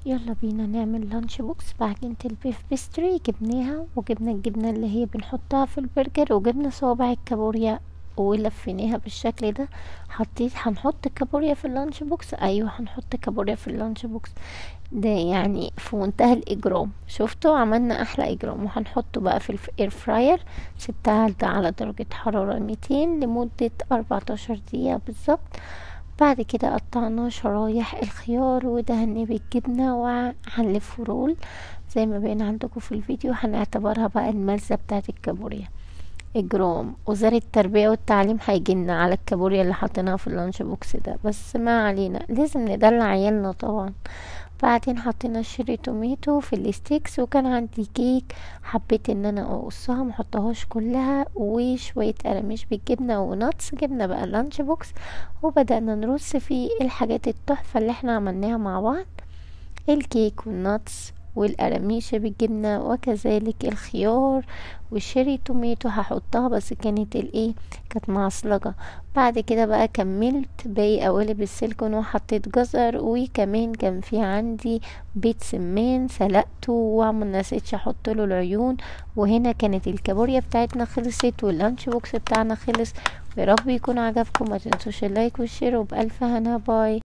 يلا بينا نعمل لانش بوكس بعجينة البيف بيستري. جبناها وجبنا الجبنة اللي هي بنحطها في البرجر، وجبنا صوابع الكابوريا ولفيناها بالشكل ده. هنحط كابوريا في اللانش بوكس. ايوه هنحط كابوريا في اللانش بوكس ده، يعني في منتهى الاجرام. شفتوا عملنا احلى اجرام. وهنحطه بقى في الاير فراير. سبتها على درجة حرارة 200 لمدة 14 دقيقة بالظبط. بعد كده قطعنا شرايح الخيار ودهناه بالجبنة وهنلفه رول زي ما بين عندكم في الفيديو. هنعتبرها بقى الملزة بتاعت الكابوريا. اجرام وزارة التربية والتعليم هيجيلنا على الكابوريا اللي حطيناها في اللانش بوكس ده، بس ما علينا، لازم ندلع عيالنا طبعا. بعدين حطينا الشيري توميتو في الستيكس، وكان عندي كيك حبيت ان انا اقصها محطهاش كلها، وشوية قراميش بالجبنة وناتس. جبنا بقى اللانش بوكس وبدأنا نرص فيه الحاجات التحفة اللي احنا عملناها مع بعض، الكيك والناتس والقراميش بالجبنة وكذلك الخيار والشيري توميتو هحطها، بس كانت كانت معصلجة. بعد كده بقى كملت باقي قوالب السيليكون وحطيت جزر، وكمان كان في عندي بيض سمان سلقته ومنسيتش احط له العيون. وهنا كانت الكابوريا بتاعتنا خلصت واللانش بوكس بتاعنا خلص. يا رب يكون عجبكم، ما تنسوش اللايك والشير، وبألف هنا. باي.